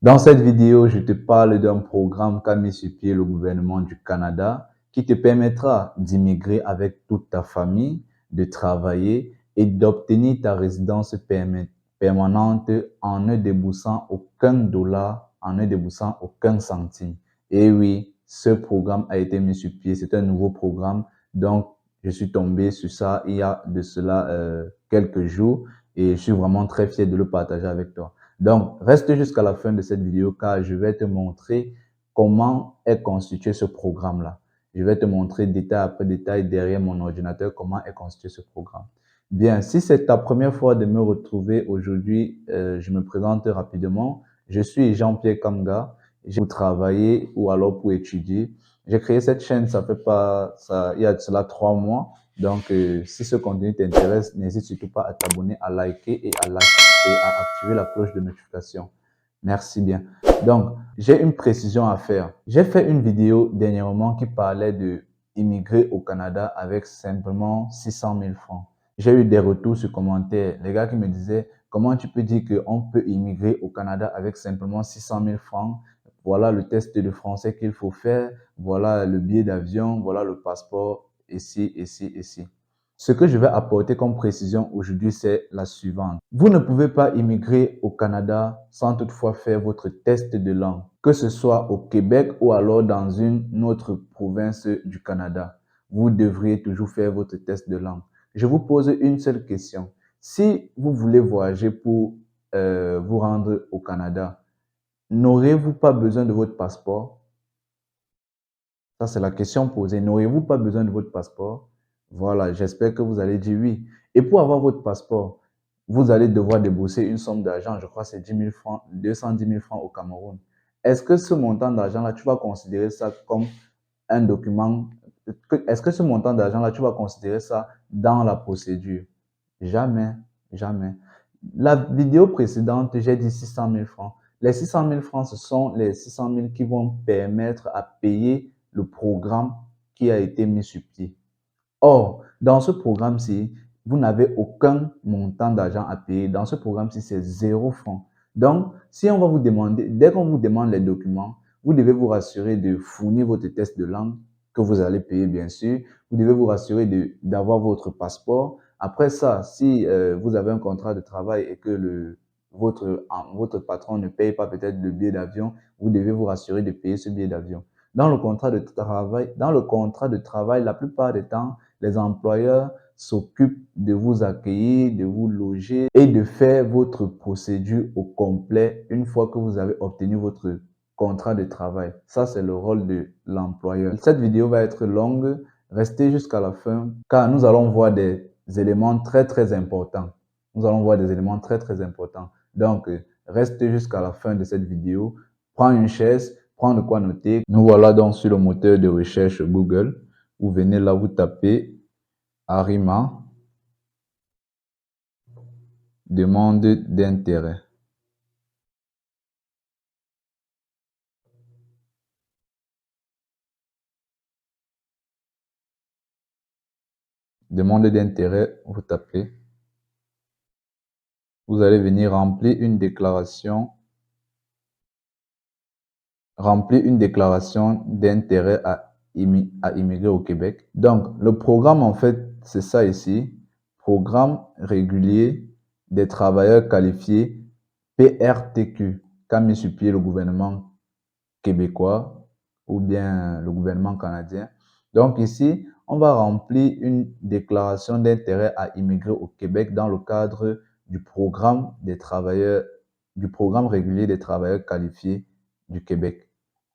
Dans cette vidéo, je te parle d'un programme qu'a mis sur pied le gouvernement du Canada qui te permettra d'immigrer avec toute ta famille, de travailler et d'obtenir ta résidence permanente en ne déboursant aucun dollar, en ne déboursant aucun centime. Et oui, ce programme a été mis sur pied. C'est un nouveau programme. Donc, je suis tombé sur ça il y a de cela quelques jours et je suis vraiment très fier de le partager avec toi. Donc, reste jusqu'à la fin de cette vidéo car je vais te montrer comment est constitué ce programme-là. Je vais te montrer détail après détail derrière mon ordinateur comment est constitué ce programme. Bien, si c'est ta première fois de me retrouver aujourd'hui, je me présente rapidement. Je suis Jean-Pierre Kamga. J'ai pour travailler ou alors pour étudier. J'ai créé cette chaîne, ça fait pas ça, il y a de cela 3 mois. Donc, si ce contenu t'intéresse, n'hésite surtout pas à t'abonner, à liker et à activer la cloche de notification. Merci bien. Donc, j'ai une précision à faire. J'ai fait une vidéo dernièrement qui parlait de immigrer au Canada avec simplement 600 000 francs. J'ai eu des retours sur commentaires. Les gars qui me disaient, comment tu peux dire qu'on peut immigrer au Canada avec simplement 600 000 francs? Voilà le test de français qu'il faut faire. Voilà le billet d'avion. Voilà le passeport. Ici, ici, ici. Ce que je vais apporter comme précision aujourd'hui, c'est la suivante. Vous ne pouvez pas immigrer au Canada sans toutefois faire votre test de langue, que ce soit au Québec ou alors dans une autre province du Canada. Vous devriez toujours faire votre test de langue. Je vous pose une seule question. Si vous voulez voyager pour vous rendre au Canada, n'aurez-vous pas besoin de votre passeport? Ça, c'est la question posée. N'aurez-vous pas besoin de votre passeport? Voilà, j'espère que vous allez dire oui. Et pour avoir votre passeport, vous allez devoir débourser une somme d'argent, je crois que c'est 10 000 francs, 210 000 francs au Cameroun. Est-ce que ce montant d'argent-là, tu vas considérer ça comme un document? Est-ce que ce montant d'argent-là, tu vas considérer ça dans la procédure? Jamais, jamais. La vidéo précédente, j'ai dit 600 000 francs. Les 600 000 francs, ce sont les 600 000 qui vont permettre à payer le programme qui a été mis sur pied. Or, dans ce programme-ci, vous n'avez aucun montant d'argent à payer. Dans ce programme-ci, c'est 0 francs. Donc, si on va vous demander, dès qu'on vous demande les documents, vous devez vous rassurer de fournir votre test de langue que vous allez payer, bien sûr. Vous devez vous rassurer d'avoir votre passeport. Après ça, si vous avez un contrat de travail et que votre patron ne paye pas peut-être le billet d'avion, vous devez vous rassurer de payer ce billet d'avion. Dans le contrat de travail, la plupart des temps, les employeurs s'occupent de vous accueillir, de vous loger et de faire votre procédure au complet une fois que vous avez obtenu votre contrat de travail. Ça, c'est le rôle de l'employeur. Cette vidéo va être longue. Restez jusqu'à la fin car nous allons voir des éléments très, très importants. Nous allons voir des éléments très, très importants. Donc, restez jusqu'à la fin de cette vidéo. Prends une chaise, prends de quoi noter. Nous voilà donc sur le moteur de recherche Google. Vous venez là, vous tapez Arima, demande d'intérêt. Demande d'intérêt, vous tapez. Vous allez venir remplir une déclaration d'intérêt à immigrer au Québec. Donc, le programme, en fait, c'est ça ici. Programme régulier des travailleurs qualifiés, PRTQ, qu'a mis sur pied le gouvernement québécois ou bien le gouvernement canadien. Donc ici, on va remplir une déclaration d'intérêt à immigrer au Québec dans le cadre du programme régulier des travailleurs qualifiés du Québec.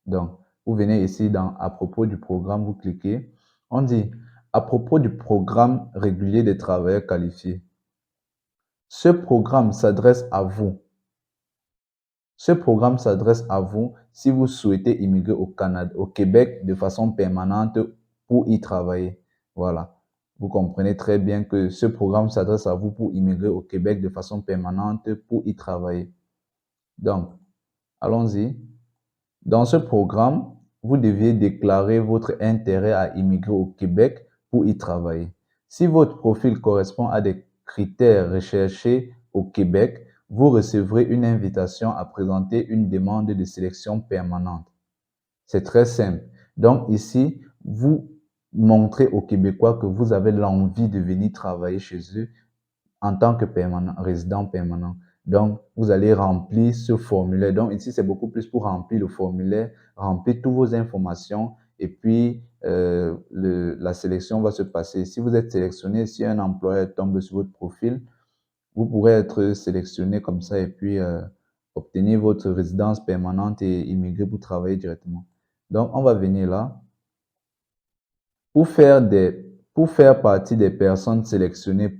Donc, vous venez ici à propos du programme, vous cliquez. On dit à propos du programme régulier des travailleurs qualifiés. Ce programme s'adresse à vous. Ce programme s'adresse à vous si vous souhaitez immigrer au Canada, au Québec de façon permanente pour y travailler. Voilà. Vous comprenez très bien que ce programme s'adresse à vous pour immigrer au Québec de façon permanente pour y travailler. Donc, allons-y. Dans ce programme, vous deviez déclarer votre intérêt à immigrer au Québec pour y travailler. Si votre profil correspond à des critères recherchés au Québec, vous recevrez une invitation à présenter une demande de sélection permanente. C'est très simple. Donc ici, vous montrez aux Québécois que vous avez l'envie de venir travailler chez eux en tant que résident permanent. Donc, vous allez remplir ce formulaire. Donc, ici, c'est beaucoup plus pour remplir le formulaire, remplir toutes vos informations et puis la sélection va se passer. Si vous êtes sélectionné, si un employeur tombe sur votre profil, vous pourrez être sélectionné comme ça et puis obtenir votre résidence permanente et immigrer pour travailler directement. Donc, on va venir là. Pour faire partie des personnes sélectionnées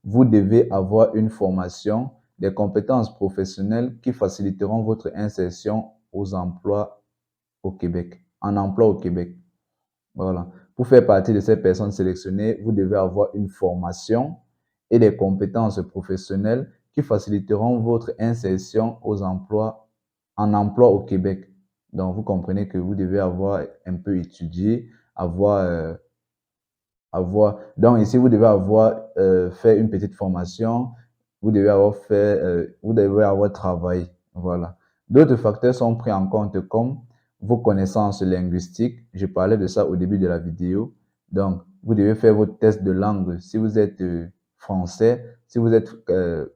vous devez avoir une formation, des compétences professionnelles qui faciliteront votre insertion aux emplois au Québec, en emploi au Québec. Voilà. Pour faire partie de ces personnes sélectionnées, vous devez avoir une formation et des compétences professionnelles qui faciliteront votre insertion en emploi au Québec. Donc, vous comprenez que vous devez avoir un peu étudié, donc ici, vous devez avoir fait une petite formation, vous devez avoir travaillé. Voilà. D'autres facteurs sont pris en compte comme vos connaissances linguistiques. Je parlais de ça au début de la vidéo. Donc, vous devez faire votre test de langue. Si vous êtes français, si vous êtes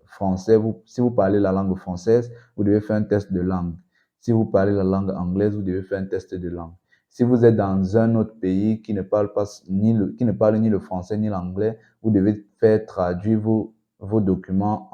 français, si vous parlez la langue française, vous devez faire un test de langue. Si vous parlez la langue anglaise, vous devez faire un test de langue. Si vous êtes dans un autre pays qui ne parle pas qui ne parle ni le français ni l'anglais, vous devez faire traduire vos documents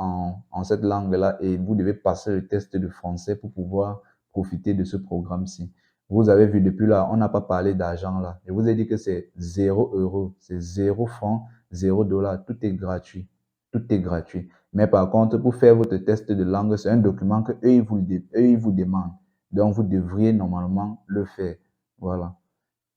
en cette langue-là et vous devez passer le test de français pour pouvoir profiter de ce programme-ci. Vous avez vu depuis là, on n'a pas parlé d'argent là. Je vous ai dit que c'est 0 €, c'est 0 francs, 0 $. Tout est gratuit. Tout est gratuit. Mais par contre, pour faire votre test de langue, c'est un document que eux, ils vous demandent. Donc, vous devriez normalement le faire. Voilà.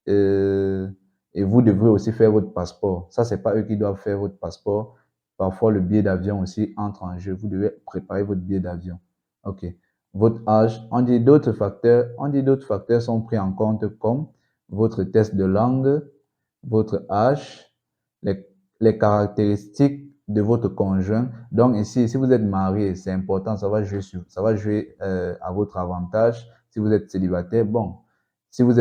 Et vous devrez aussi faire votre passeport. Ça, c'est pas eux qui doivent faire votre passeport. Parfois, le billet d'avion aussi entre en jeu. Vous devez préparer votre billet d'avion. OK. Votre âge. On dit d'autres facteurs sont pris en compte comme votre test de langue, votre âge, les, les caractéristiques de votre conjoint. Donc ici, si vous êtes marié, c'est important, ça va jouer à votre avantage. Si vous êtes célibataire, bon, si vous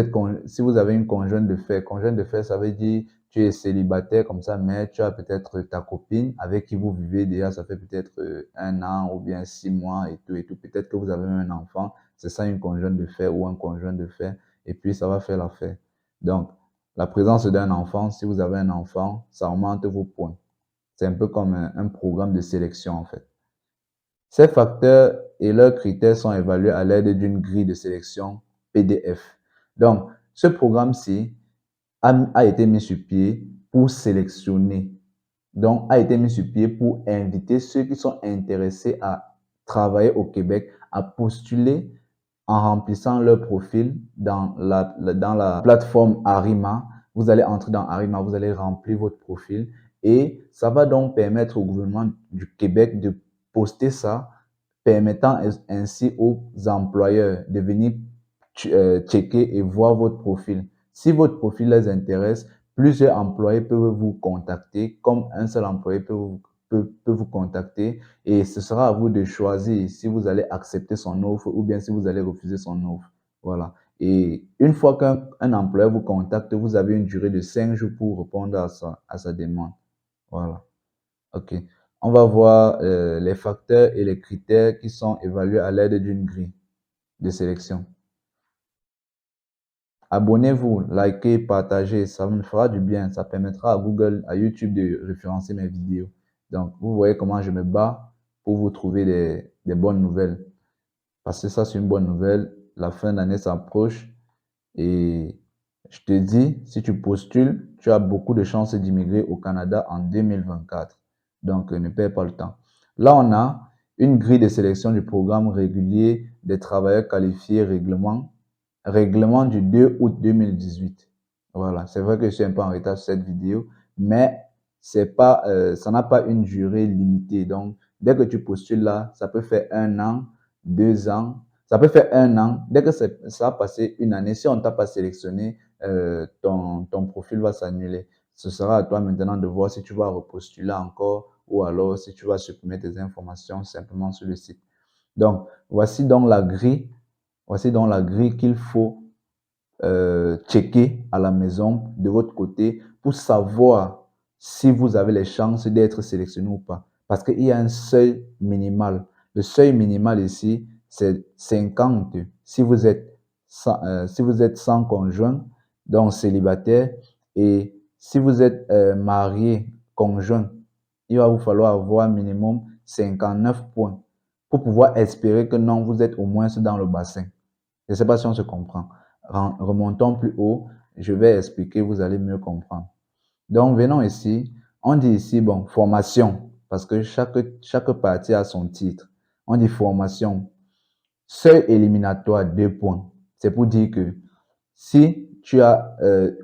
avez une conjointe de fait, ça veut dire tu es célibataire comme ça, mais tu as peut-être ta copine avec qui vous vivez déjà, ça fait peut-être 1 an ou bien 6 mois et tout et tout. Peut-être que vous avez un enfant, c'est ça une conjointe de fait ou un conjoint de fait, et puis ça va faire l'affaire. Donc, la présence d'un enfant, si vous avez un enfant, ça augmente vos points. C'est un peu comme un programme de sélection en fait. Ces facteurs et leurs critères sont évalués à l'aide d'une grille de sélection PDF. Donc, ce programme-ci a été mis sur pied pour sélectionner, donc a été mis sur pied pour inviter ceux qui sont intéressés à travailler au Québec à postuler en remplissant leur profil dans la plateforme Arima. Vous allez entrer dans Arima, vous allez remplir votre profil et ça va donc permettre au gouvernement du Québec de poster ça, permettant ainsi aux employeurs de venir checker et voir votre profil. Si votre profil les intéresse, plusieurs employés peuvent vous contacter, comme un seul employé peut vous contacter et ce sera à vous de choisir si vous allez accepter son offre ou bien si vous allez refuser son offre. Voilà. Et une fois qu'un employeur vous contacte, vous avez une durée de 5 jours pour répondre à sa demande. Voilà. OK. On va voir les facteurs et les critères qui sont évalués à l'aide d'une grille de sélection. Abonnez-vous, likez, partagez, ça me fera du bien. Ça permettra à Google, à YouTube de référencer mes vidéos. Donc, vous voyez comment je me bats pour vous trouver des bonnes nouvelles. Parce que ça, c'est une bonne nouvelle. La fin d'année s'approche et je te dis, si tu postules, tu as beaucoup de chances d'immigrer au Canada en 2024. Donc, ne perds pas le temps. Là, on a une grille de sélection du programme régulier des travailleurs qualifiés règlement du 2 août 2018. Voilà, c'est vrai que je suis un peu en retard sur cette vidéo, mais ça n'a pas une durée limitée. Donc, dès que tu postules là, ça peut faire 1 an, 2 ans, ça peut faire 1 an. Dès que ça a passé une année, si on ne t'a pas sélectionné, ton profil va s'annuler. Ce sera à toi maintenant de voir si tu vas repostuler encore ou alors si tu vas supprimer tes informations simplement sur le site. Donc, voici donc la grille qu'il faut checker à la maison de votre côté pour savoir si vous avez les chances d'être sélectionné ou pas. Parce qu'il y a un seuil minimal. Le seuil minimal ici, c'est 50. Si vous êtes sans conjoint, donc célibataire, et si vous êtes marié, conjoint, il va vous falloir avoir minimum 59 points pour pouvoir espérer que non, vous êtes au moins dans le bassin. Je ne sais pas si on se comprend. Remontons plus haut, je vais expliquer, vous allez mieux comprendre. Donc, venons ici. On dit ici, bon, formation, parce que chaque partie a son titre. On dit formation. Seuil éliminatoire, 2 points. C'est pour dire que si tu as,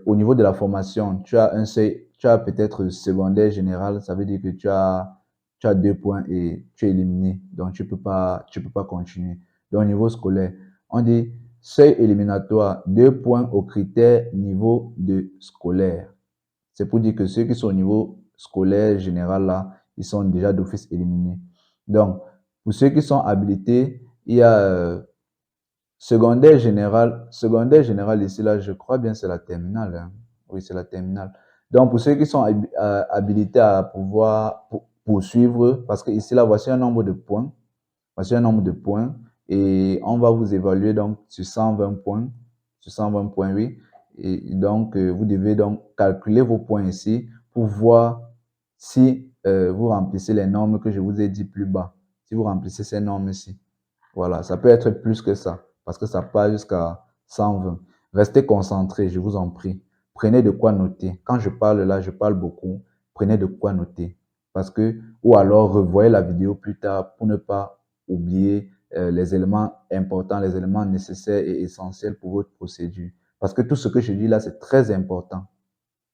au niveau de la formation, tu as un seuil, tu as peut-être secondaire général, ça veut dire que tu as 2 points et tu es éliminé. Donc, tu peux pas continuer. Donc, au niveau scolaire, on dit seuil éliminatoire, 2 points au critère niveau de scolaire. C'est pour dire que ceux qui sont au niveau scolaire général là, ils sont déjà d'office éliminés. Donc, pour ceux qui sont habilités, il y a secondaire général ici là, je crois bien c'est la terminale. Hein. Oui, c'est la terminale. Donc, pour ceux qui sont habilités à pouvoir poursuivre, parce que ici là, voici un nombre de points. Voici un nombre de points et on va vous évaluer donc sur 120 points, oui. Et donc, vous devez donc calculer vos points ici pour voir si vous remplissez les normes que je vous ai dit plus bas. Si vous remplissez ces normes ici. Voilà, ça peut être plus que ça parce que ça part jusqu'à 120. Restez concentrés, je vous en prie. Prenez de quoi noter. Quand je parle là, je parle beaucoup. Prenez de quoi noter. Parce que, ou alors revoyez la vidéo plus tard pour ne pas oublier les éléments importants, les éléments nécessaires et essentiels pour votre procédure. Parce que tout ce que je dis là, c'est très important.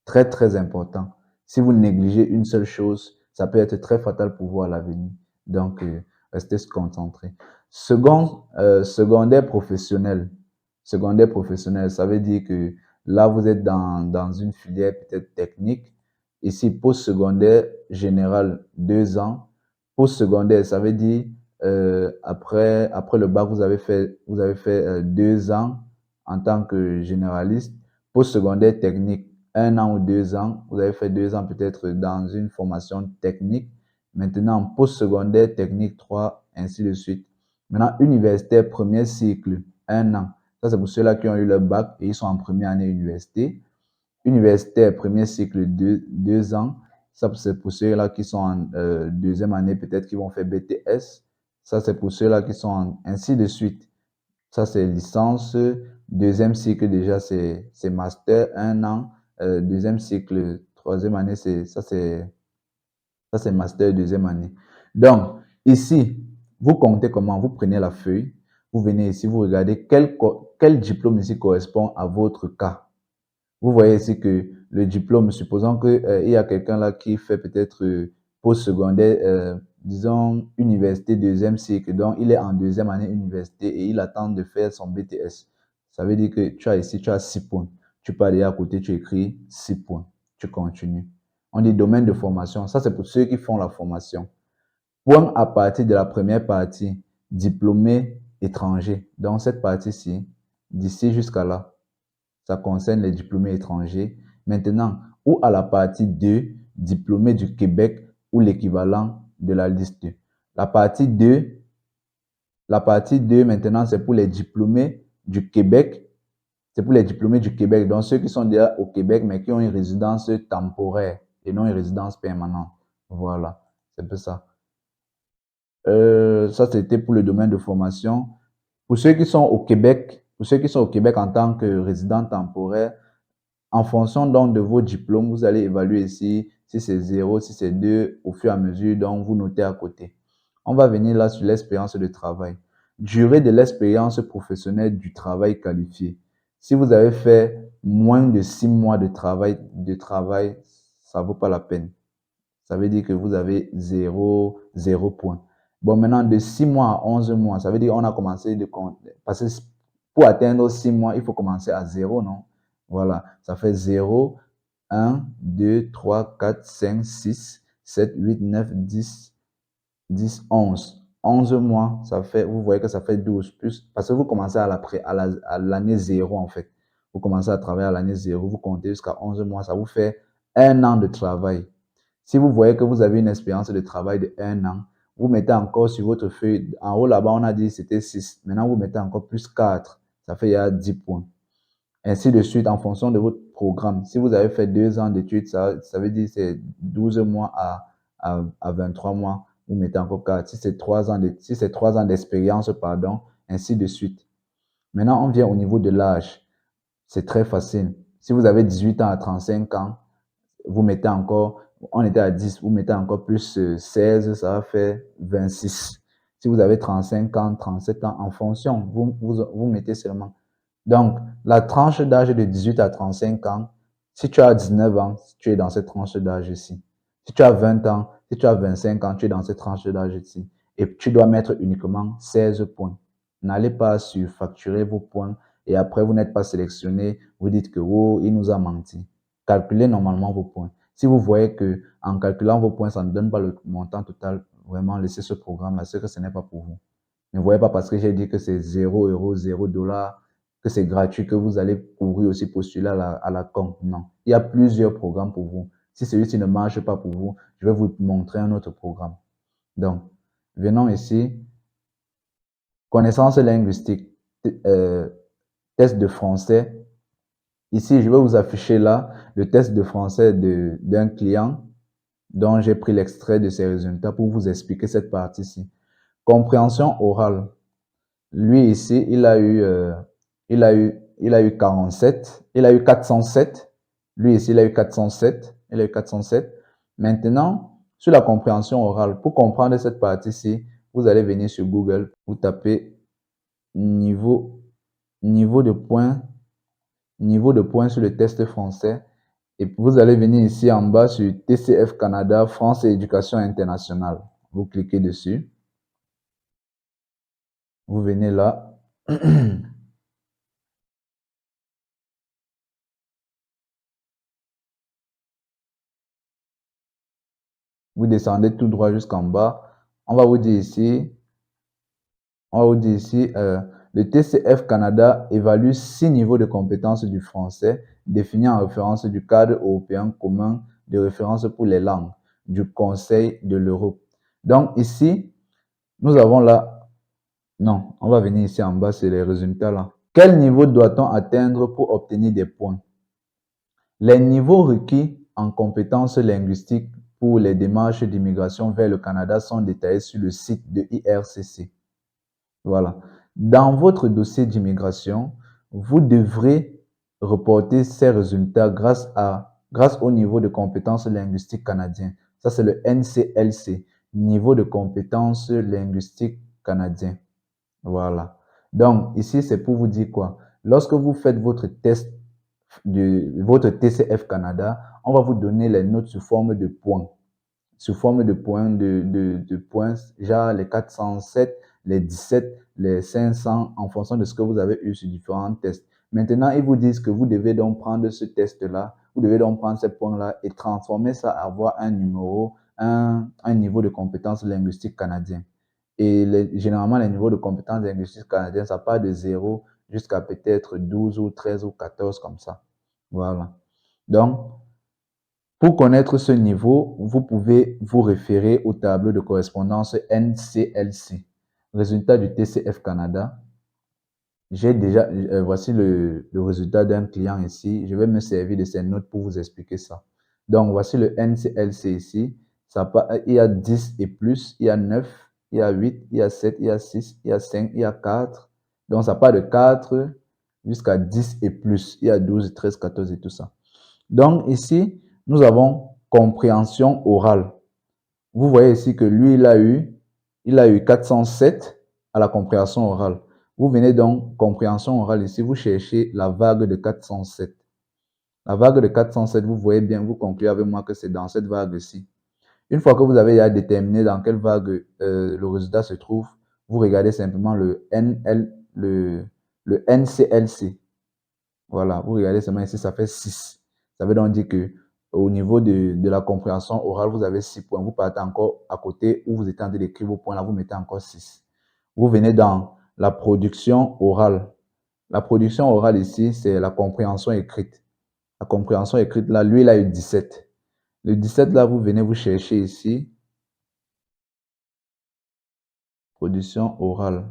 Très, très important. Si vous négligez une seule chose, ça peut être très fatal pour vous à l'avenir. Donc, restez concentrés. Secondaire professionnel. Secondaire professionnel, ça veut dire que là, vous êtes dans une filière peut-être technique. Ici, post-secondaire général, 2 ans. Post-secondaire, ça veut dire après le bac, vous avez fait 2 ans en tant que généraliste. Post-secondaire technique, 1 an ou 2 ans. Vous avez fait 2 ans peut-être dans une formation technique. Maintenant, post-secondaire technique 3, ainsi de suite. Maintenant, universitaire premier cycle, 1 an. Ça, c'est pour ceux-là qui ont eu leur bac et ils sont en première année université. Universitaire premier cycle, 2 ans. Ça, c'est pour ceux-là qui sont en deuxième année, peut-être qui vont faire BTS. Ça, c'est pour ceux-là qui sont ainsi de suite. Ça, c'est licence. Deuxième cycle, déjà, c'est master, 1 an. Deuxième cycle, troisième année, c'est master, deuxième année. Donc, ici, vous comptez comment? Vous prenez la feuille, vous venez ici, vous regardez quel diplôme ici correspond à votre cas. Vous voyez ici que le diplôme, supposons qu'il y a quelqu'un là qui fait peut-être post-secondaire, disons université deuxième cycle, donc il est en deuxième année université et il attend de faire son BTS. Ça veut dire que tu as 6 points. Tu peux aller à côté, tu écris 6 points. Tu continues. On dit domaine de formation. Ça, c'est pour ceux qui font la formation. Point à partir de la première partie, diplômé étranger. Donc, cette partie-ci, d'ici jusqu'à là, ça concerne les diplômés étrangers. Maintenant, ou à la partie 2, diplômés du Québec ou l'équivalent de la liste 2. La partie 2, maintenant, c'est pour les diplômés du Québec. C'est pour les diplômés du Québec, donc ceux qui sont déjà au Québec, mais qui ont une résidence temporaire et non une résidence permanente. Voilà, c'est un peu ça. Ça, c'était pour le domaine de formation. Pour ceux qui sont au Québec, en tant que résident temporaire, en fonction donc de vos diplômes, vous allez évaluer ici si c'est 0, si c'est 2, au fur et à mesure, donc vous notez à côté. On va venir là sur l'expérience de travail. Durée de l'expérience professionnelle du travail qualifié. Si vous avez fait moins de 6 mois de travail, ça ne vaut pas la peine. Ça veut dire que vous avez 0 points. Bon, maintenant, de 6 mois à 11 mois, ça veut dire qu'on a commencé de compter. Parce que pour atteindre 6 mois, il faut commencer à 0, non? Voilà, ça fait 0, 1, 2, 3, 4, 5, 6. 7, 8, 9, 10, 10, 11. 11 mois, ça fait, vous voyez que ça fait 12 plus, parce que vous commencez à l'année 0 en fait. Vous commencez à travailler à l'année 0, vous comptez jusqu'à 11 mois, ça vous fait un an de travail. Si vous voyez que vous avez une expérience de travail de 1 an, vous mettez encore sur votre feuille, en haut là-bas, on a dit c'était 6. Maintenant, vous mettez encore plus 4. Ça fait il y a 10 points. Ainsi de suite, en fonction de votre programme. Si vous avez fait 2 ans d'études, ça veut dire c'est 12 mois à 23 mois, vous mettez encore 4. Si c'est 3 ans d'expérience, pardon, ainsi de suite. Maintenant, on vient au niveau de l'âge. C'est très facile. Si vous avez 18 ans à 35 ans, vous mettez encore, on était à 10, vous mettez encore plus 16, ça va faire 26. Si vous avez 35 ans, 37 ans, en fonction, vous mettez seulement. Donc, la tranche d'âge de 18 à 35 ans, si tu as 19 ans, tu es dans cette tranche d'âge ici. Si tu as 20 ans, si tu as 25 ans, tu es dans cette tranche d'âge ici. Et tu dois mettre uniquement 16 points. N'allez pas surfacturer vos points et après vous n'êtes pas sélectionné, vous dites que oh, il nous a menti. Calculez normalement vos points. Si vous voyez que en calculant vos points, ça ne donne pas le montant total, vraiment laissez ce programme-là, c'est que ce n'est pas pour vous. Ne voyez pas parce que j'ai dit que c'est 0 €, 0 $, que c'est gratuit, que vous allez courir aussi postuler à la con. Non. Il y a plusieurs programmes pour vous. Si celui-ci ne marche pas pour vous, je vais vous montrer un autre programme. Donc, venons ici. Connaissances linguistiques. Test de français. Ici, je vais vous afficher là le test de français d'un client dont j'ai pris l'extrait de ses résultats pour vous expliquer cette partie-ci. Compréhension orale. Lui ici, il a eu 47, il a eu 407. Lui ici, il a eu 407, il a eu 407. Maintenant, sur la compréhension orale, pour comprendre cette partie-ci, vous allez venir sur Google, vous tapez niveau, niveau de points sur le test français. Et vous allez venir ici en bas sur TCF Canada, France et Éducation internationale. Vous cliquez dessus. Vous venez là. Vous descendez tout droit jusqu'en bas. On va vous dire ici, le TCF Canada évalue 6 niveaux de compétences du français définis en référence du cadre européen commun de référence pour les langues du Conseil de l'Europe. Donc ici, nous avons là, non, on va venir ici en bas, c'est les résultats là. Quel niveau doit-on atteindre pour obtenir des points? Les niveaux requis en compétences linguistiques pour les démarches d'immigration vers le Canada sont détaillés sur le site de IRCC. Voilà. Dans votre dossier d'immigration, vous devrez reporter ces résultats grâce au niveau de compétences linguistiques canadien. Ça, c'est le NCLC, niveau de compétences linguistiques canadien. Voilà. Donc, ici, c'est pour vous dire quoi? Lorsque vous faites votre test votre TCF Canada, on va vous donner les notes sous forme de points. Sous forme de points, de points, genre les 407, les 17, les 500, en fonction de ce que vous avez eu sur différents tests. Maintenant, ils vous disent que vous devez donc prendre ce test-là, vous devez donc prendre ces points-là et transformer ça à avoir un numéro, un niveau de compétence linguistique canadien. Et généralement, les niveaux de compétences linguistiques canadiens, ça part de 0 jusqu'à peut-être 12 ou 13 ou 14 comme ça. Voilà. Donc, pour connaître ce niveau, vous pouvez vous référer au tableau de correspondance NCLC. Résultat du TCF Canada. J'ai déjà, voici le résultat d'un client ici. Je vais me servir de ces notes pour vous expliquer ça. Donc, voici le NCLC ici. Il y a 10 et plus, il y a 9, il y a 8, il y a 7, il y a 6, il y a 5, il y a 4. Donc, ça part de 4 jusqu'à 10 et plus. Il y a 12, 13, 14 et tout ça. Donc, ici, nous avons compréhension orale. Vous voyez ici que lui, il a eu 407 à la compréhension orale. Vous venez donc, compréhension orale ici, vous cherchez la vague de 407. La vague de 407, vous voyez bien, vous concluez avec moi que c'est dans cette vague-ci. Une fois que vous avez déjà déterminé dans quelle vague le résultat se trouve, vous regardez simplement le NCLC. Voilà, vous regardez seulement ici, ça fait 6. Ça veut donc dire que Au niveau de la compréhension orale, vous avez 6 points. Vous partez encore à côté où vous êtes en train d'écrire vos points, là, vous mettez encore 6. Vous venez dans la production orale. La production orale ici, c'est la compréhension écrite. La compréhension écrite, là, lui, il a eu 17. Le 17, là, vous venez vous chercher ici. Production orale.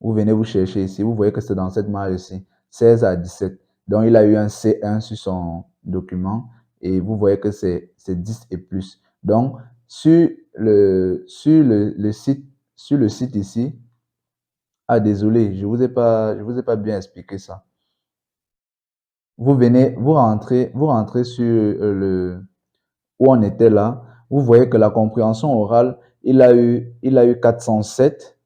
Vous venez vous chercher ici. Vous voyez que c'est dans cette marge ici. 16 à 17. Donc, il a eu un C1 sur son document. Et vous voyez que c'est 10 et plus. Donc, sur le site ici, ah, désolé, je vous ai pas bien expliqué ça. Vous rentrez sur où on était là. Vous voyez que la compréhension orale, il a eu 407.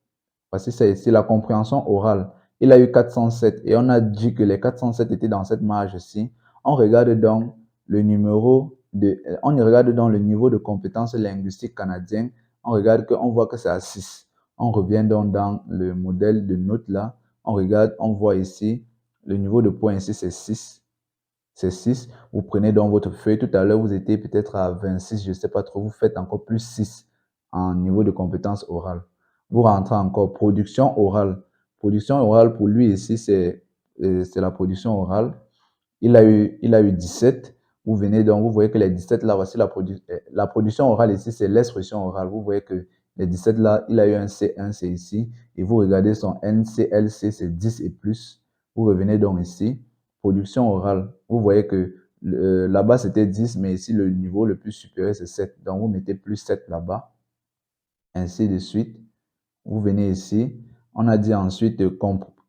Voici ça ici, la compréhension orale. Il a eu 407 et on a dit que les 407 étaient dans cette marge-ci. On regarde donc on regarde donc le niveau de compétence linguistique canadien. On voit que c'est à 6. On revient donc dans le modèle de notes là. On regarde, on voit ici, le niveau de points ici c'est 6. C'est 6. Vous prenez donc votre feuille. Tout à l'heure, vous étiez peut-être à 26, je ne sais pas trop. Vous faites encore plus 6 en niveau de compétence orale. Vous rentrez encore production orale. Production orale, pour lui ici, c'est la production orale. Il a eu 17. Vous venez donc, vous voyez que les 17 là, voici la production orale ici, c'est l'expression orale. Vous voyez que les 17 là, il a eu un C1, c'est ici. Et vous regardez son NCLC, c'est 10 et plus. Vous revenez donc ici, production orale. Vous voyez que là-bas, c'était 10, mais ici, le niveau le plus supérieur, c'est 7. Donc, vous mettez plus 7 là-bas. Ainsi de suite. Vous venez ici. On a dit ensuite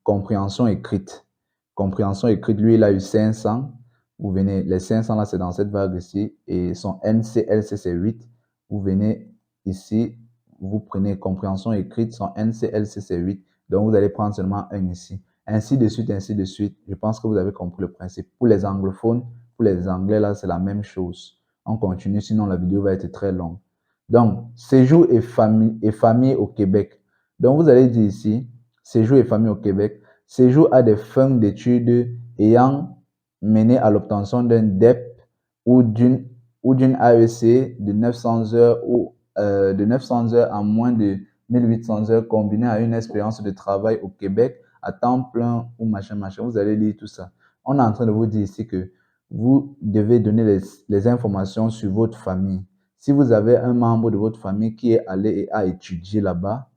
compréhension écrite. Compréhension écrite, lui, il a eu 500. Vous venez, les 500 là, c'est dans cette vague ici. Et son NCLC, c'est 8. Vous venez ici, vous prenez compréhension écrite, son NCLC, c'est 8. Donc, vous allez prendre seulement un ici. Ainsi de suite, ainsi de suite. Je pense que vous avez compris le principe. Pour les anglophones, pour les anglais, là, c'est la même chose. On continue, sinon la vidéo va être très longue. Donc, séjour et famille au Québec. Donc, vous allez dire ici, séjour et famille au Québec. Séjour à des fins d'études ayant mené à l'obtention d'un DEP ou d'une AEC de 900 heures ou de 900 heures en moins de 1800 heures combiné à une expérience de travail au Québec à temps plein ou machin, machin. Vous allez lire tout ça. On est en train de vous dire ici que vous devez donner les informations sur votre famille. Si vous avez un membre de votre famille qui est allé et a étudié là-bas,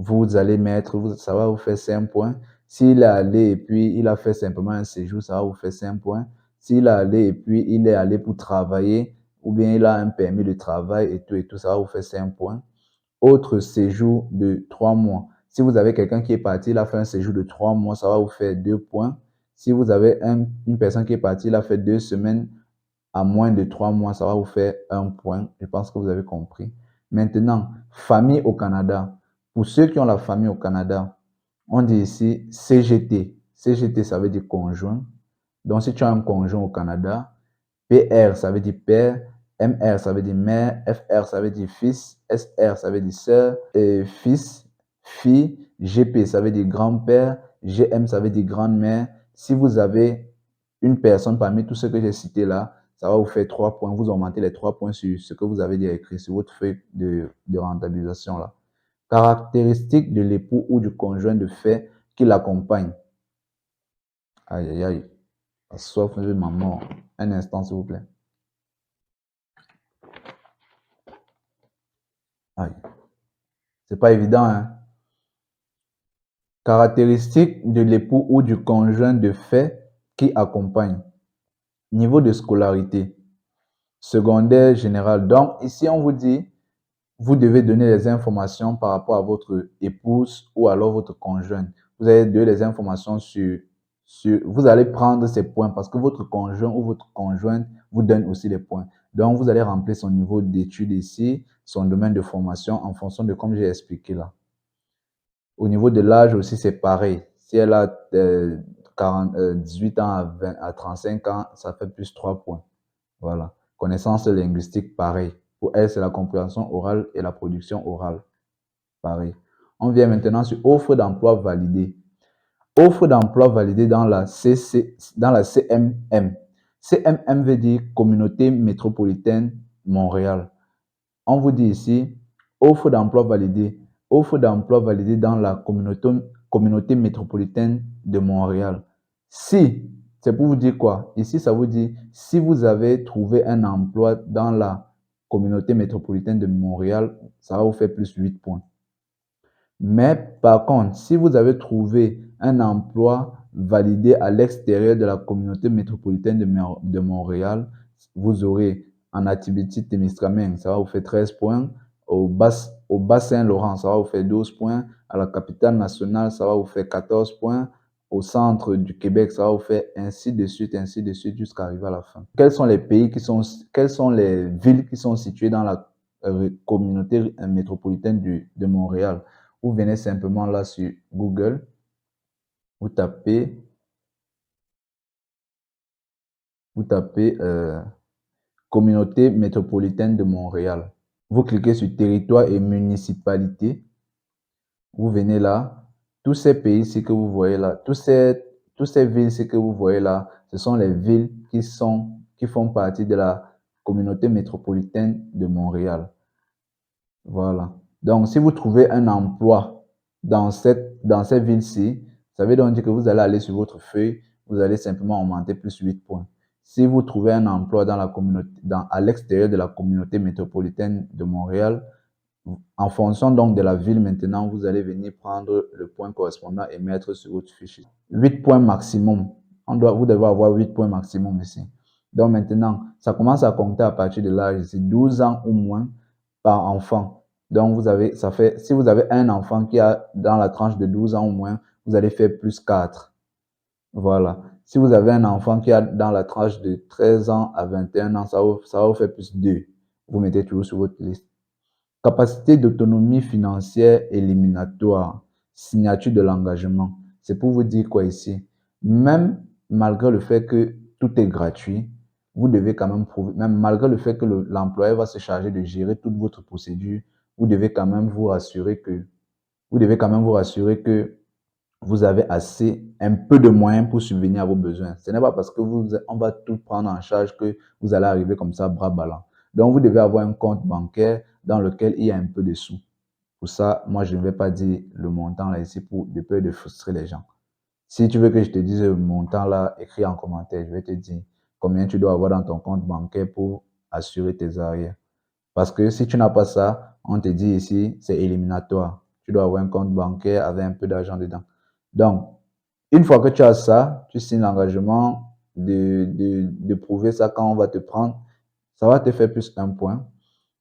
vous allez mettre, ça va vous faire 5 points. S'il est allé et puis il a fait simplement un séjour, ça va vous faire 5 points. S'il est allé et puis il est allé pour travailler, ou bien il a un permis de travail et tout, ça va vous faire 5 points. Autre séjour de 3 mois. Si vous avez quelqu'un qui est parti, il a fait un séjour de 3 mois, ça va vous faire 2 points. Si vous avez une personne qui est partie, il a fait 2 semaines à moins de 3 mois, ça va vous faire 1 point. Je pense que vous avez compris. Maintenant, famille au Canada. Pour ceux qui ont la famille au Canada, on dit ici CGT. CGT, ça veut dire conjoint. Donc, si tu as un conjoint au Canada, PR, ça veut dire père. MR, ça veut dire mère. FR, ça veut dire fils. SR, ça veut dire sœur. Et fils, fille. GP, ça veut dire grand-père. GM, ça veut dire grande-mère. Si vous avez une personne parmi tous ceux que j'ai cités là, ça va vous faire 3 points. Vous augmentez les 3 points sur ce que vous avez déjà écrit sur votre feuille de rentabilisation là. Caractéristiques de l'époux ou du conjoint de fait qui l'accompagne. Aïe, aïe, aïe. La soif de ma mort. Un instant, s'il vous plaît. Aïe. C'est pas évident, hein. Caractéristiques de l'époux ou du conjoint de fait qui accompagne. Niveau de scolarité. Secondaire, général. Donc, ici, on vous dit, vous devez donner les informations par rapport à votre épouse ou alors votre conjoint. Vous allez donner les informations vous allez prendre ces points parce que votre conjoint ou votre conjointe vous donne aussi des points. Donc, vous allez remplir son niveau d'études ici, son domaine de formation en fonction de comme j'ai expliqué là. Au niveau de l'âge aussi, c'est pareil. Si elle a 18 ans à 35 ans, ça fait plus 3 points. Voilà. Connaissance linguistique, pareil. Pour elle, c'est la compréhension orale et la production orale. Pareil. On vient maintenant sur offre d'emploi validée. Offre d'emploi validée dans la CMM. CMM veut dire Communauté métropolitaine Montréal. On vous dit ici, offre d'emploi validée. Offre d'emploi validée dans la communauté métropolitaine de Montréal. Si, c'est pour vous dire quoi? Ici, ça vous dit, si vous avez trouvé un emploi dans la communauté métropolitaine de Montréal, ça va vous faire plus 8 points. Mais par contre, si vous avez trouvé un emploi validé à l'extérieur de la communauté métropolitaine de Montréal, vous aurez en Abitibi-Témiscamingue, ça va vous faire 13 points. Au Bas-Saint-Laurent, ça va vous faire 12 points. À la capitale nationale, ça va vous faire 14 points. Au centre du Québec, ça va vous faire ainsi de suite, jusqu'à arriver à la fin. Quels sont quelles sont les villes qui sont situées dans la communauté métropolitaine de Montréal? Vous venez simplement là sur Google, vous tapez Communauté métropolitaine de Montréal. Vous cliquez sur territoire et municipalité. Vous venez là. Tous ces pays-ci que vous voyez là, toutes ces villes-ci que vous voyez là, ce sont les villes qui font partie de la communauté métropolitaine de Montréal. Voilà. Donc, si vous trouvez un emploi dans cette ville-ci, ça veut donc dire que vous allez aller sur votre feuille, vous allez simplement augmenter plus 8 points. Si vous trouvez un emploi dans la communauté, à l'extérieur de la communauté métropolitaine de Montréal, en fonction donc de la ville maintenant, vous allez venir prendre le point correspondant et mettre sur votre fichier. 8 points maximum. Vous devez avoir 8 points maximum ici. Donc maintenant, ça commence à compter à partir de l'âge ici, 12 ans ou moins par enfant. Donc si vous avez un enfant qui a dans la tranche de 12 ans ou moins, vous allez faire plus 4. Voilà. Si vous avez un enfant qui a dans la tranche de 13 ans à 21 ans, ça va vous faire plus 2. Vous mettez toujours sur votre liste. Capacité d'autonomie financière éliminatoire, signature de l'engagement. C'est pour vous dire quoi ici? Même malgré le fait que tout est gratuit, vous devez quand même prouver, même malgré le fait que l'employeur va se charger de gérer toute votre procédure, vous devez quand même vous rassurer que vous avez un peu de moyens pour subvenir à vos besoins. Ce n'est pas parce que on va tout prendre en charge que vous allez arriver comme ça, bras ballants. Donc, vous devez avoir un compte bancaire dans lequel il y a un peu de sous. Pour ça, moi, je ne vais pas dire le montant là ici de peur de frustrer les gens. Si tu veux que je te dise le montant là, écris en commentaire. Je vais te dire combien tu dois avoir dans ton compte bancaire pour assurer tes arrières. Parce que si tu n'as pas ça, on te dit ici, c'est éliminatoire. Tu dois avoir un compte bancaire avec un peu d'argent dedans. Donc, une fois que tu as ça, tu signes l'engagement de prouver ça quand on va te prendre. Ça va te faire plus 1 point.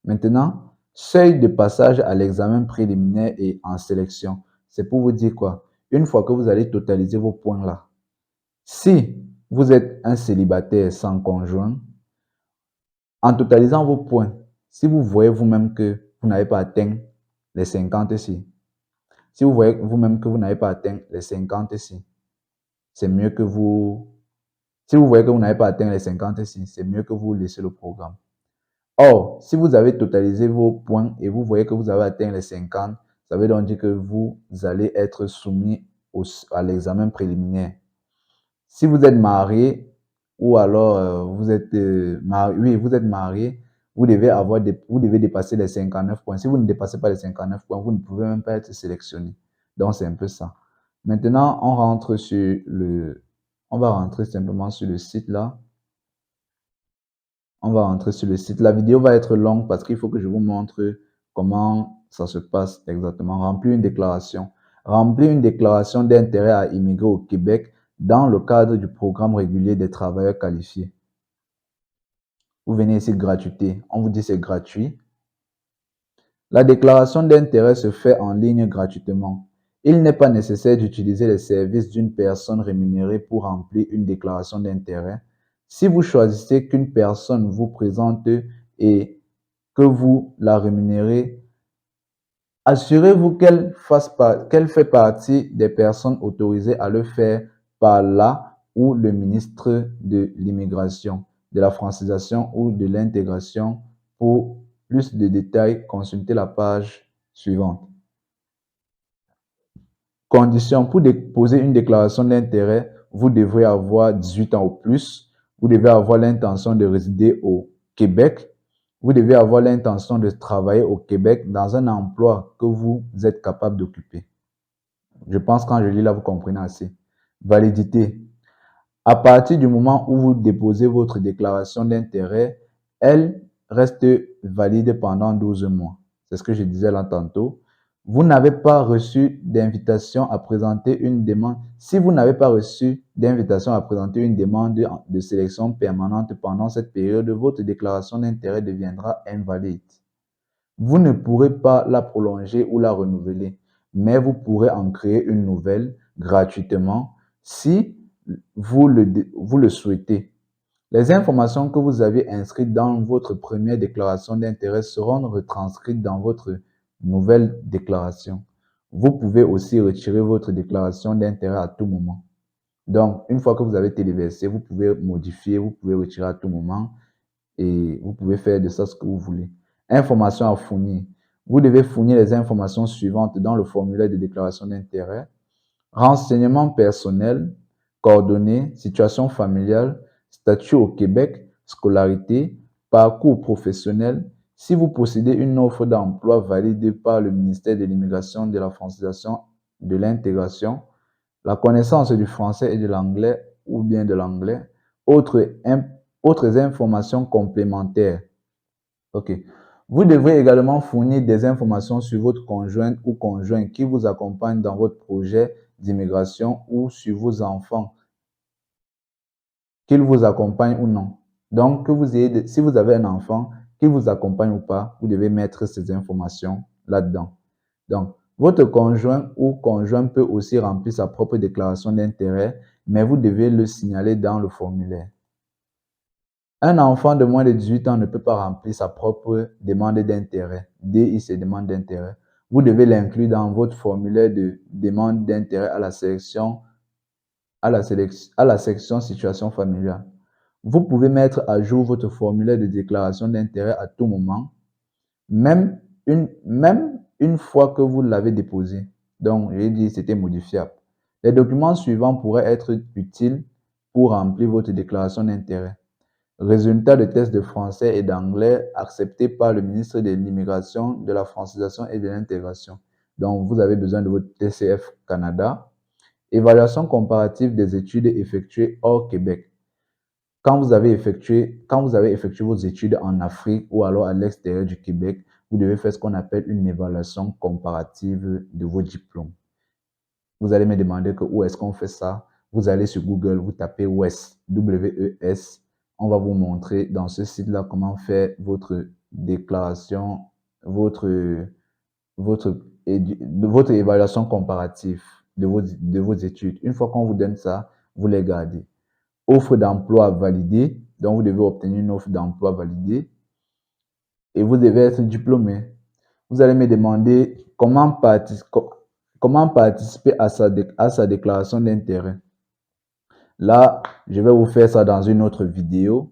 Maintenant, seuil de passage à l'examen préliminaire et en sélection. C'est pour vous dire quoi? Une fois que vous allez totaliser vos points là, si vous êtes un célibataire sans conjoint, en totalisant vos points, si vous voyez vous-même que vous n'avez pas atteint les 50 ici, si vous voyez vous-même que vous n'avez pas atteint les 50 ici, c'est mieux que vous... Si vous voyez que vous n'avez pas atteint les 50 ici, c'est mieux que vous laissez le programme. Or, si vous avez totalisé vos points et vous voyez que vous avez atteint les 50, ça veut donc dire que vous allez être soumis à l'examen préliminaire. Si vous êtes marié ou alors vous êtes marié, vous devez dépasser les 59 points. Si vous ne dépassez pas les 59 points, vous ne pouvez même pas être sélectionné. Donc, c'est un peu ça. Maintenant, on va rentrer simplement sur le site là. On va rentrer sur le site. La vidéo va être longue parce qu'il faut que je vous montre comment ça se passe exactement. Remplir une déclaration. Remplir une déclaration d'intérêt à immigrer au Québec dans le cadre du programme régulier des travailleurs qualifiés. Vous venez ici gratuité. On vous dit c'est gratuit. La déclaration d'intérêt se fait en ligne gratuitement. Il n'est pas nécessaire d'utiliser les services d'une personne rémunérée pour remplir une déclaration d'intérêt. Si vous choisissez qu'une personne vous présente et que vous la rémunérez, assurez-vous qu'elle fait partie des personnes autorisées à le faire par la ou le ministre de l'Immigration, de la francisation ou de l'intégration. Pour plus de détails, consultez la page suivante. Conditions. Pour déposer une déclaration d'intérêt, vous devrez avoir 18 ans ou plus. Vous devez avoir l'intention de résider au Québec. Vous devez avoir l'intention de travailler au Québec dans un emploi que vous êtes capable d'occuper. Je pense que quand je lis là, vous comprenez assez. Validité. À partir du moment où vous déposez votre déclaration d'intérêt, elle reste valide pendant 12 mois. C'est ce que je disais là tantôt. Vous n'avez pas reçu d'invitation à présenter une demande. Si vous n'avez pas reçu d'invitation à présenter une demande de sélection permanente pendant cette période, votre déclaration d'intérêt deviendra invalide. Vous ne pourrez pas la prolonger ou la renouveler, mais vous pourrez en créer une nouvelle gratuitement si vous le souhaitez. Les informations que vous avez inscrites dans votre première déclaration d'intérêt seront retranscrites dans votre nouvelle déclaration. Vous pouvez aussi retirer votre déclaration d'intérêt à tout moment. Donc, une fois que vous avez téléversé, vous pouvez modifier, vous pouvez retirer à tout moment et vous pouvez faire de ça ce que vous voulez. Informations à fournir. Vous devez fournir les informations suivantes dans le formulaire de déclaration d'intérêt. Renseignements personnels, coordonnées, situation familiale, statut au Québec, scolarité, parcours professionnel. Si vous possédez une offre d'emploi validée par le ministère de l'Immigration, de la Francisation, de l'Intégration, la connaissance du français et de l'anglais ou bien de l'anglais, autres informations complémentaires. OK. Vous devrez également fournir des informations sur votre conjoint ou conjoint qui vous accompagne dans votre projet d'immigration ou sur vos enfants, qu'ils vous accompagnent ou non. Donc, si vous avez un enfant, qu'il vous accompagne ou pas, vous devez mettre ces informations là-dedans. Donc, votre conjoint ou conjoint peut aussi remplir sa propre déclaration d'intérêt, mais vous devez le signaler dans le formulaire. Un enfant de moins de 18 ans ne peut pas remplir sa propre demande d'intérêt, DIC demande d'intérêt. Vous devez l'inclure dans votre formulaire de demande d'intérêt à la section situation familiale. Vous pouvez mettre à jour votre formulaire de déclaration d'intérêt à tout moment, même une fois que vous l'avez déposé. Donc, j'ai dit c'était modifiable. Les documents suivants pourraient être utiles pour remplir votre déclaration d'intérêt. Résultats de tests de français et d'anglais acceptés par le ministre de l'Immigration, de la Francisation et de l'Intégration. Donc, vous avez besoin de votre TCF Canada. Évaluation comparative des études effectuées hors Québec. Quand vous avez effectué vos études en Afrique ou alors à l'extérieur du Québec, vous devez faire ce qu'on appelle une évaluation comparative de vos diplômes. Vous allez me demander que où est-ce qu'on fait ça? Vous allez sur Google, vous tapez WES, W-E-S. On va vous montrer dans ce site-là comment faire votre déclaration, votre évaluation comparative de vos études. Une fois qu'on vous donne ça, vous les gardez. Offre d'emploi validée. Donc, vous devez obtenir une offre d'emploi validée et vous devez être diplômé. Vous allez me demander comment participer à sa déclaration d'intérêt. Là, je vais vous faire ça dans une autre vidéo.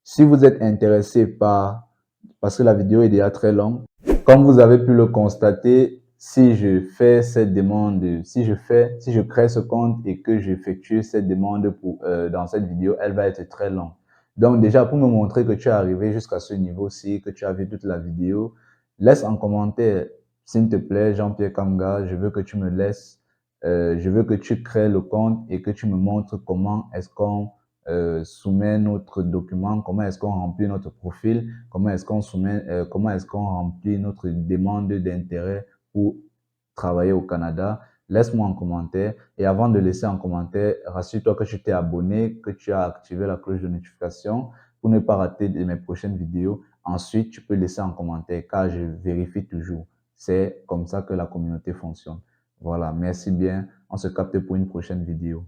Si vous êtes intéressé parce que la vidéo est déjà très longue, comme vous avez pu le constater, si je fais cette demande, si je crée ce compte et que j'effectue cette demande dans cette vidéo, elle va être très longue. Donc déjà, pour me montrer que tu es arrivé jusqu'à ce niveau-ci, que tu as vu toute la vidéo, laisse en commentaire, s'il te plaît, Jean-Pierre Kanga, je veux que tu me laisses, je veux que tu crées le compte et que tu me montres comment est-ce qu'on soumet notre document, comment est-ce qu'on remplit notre profil, comment est-ce qu'on remplit notre demande d'intérêt pour travailler au Canada. Laisse-moi en commentaire et avant de laisser en commentaire, rassure-toi que tu t'es abonné, que tu as activé la cloche de notification pour ne pas rater de mes prochaines vidéos. Ensuite, tu peux laisser en commentaire car je vérifie toujours. C'est comme ça que la communauté fonctionne. Voilà, merci bien. On se capte pour une prochaine vidéo.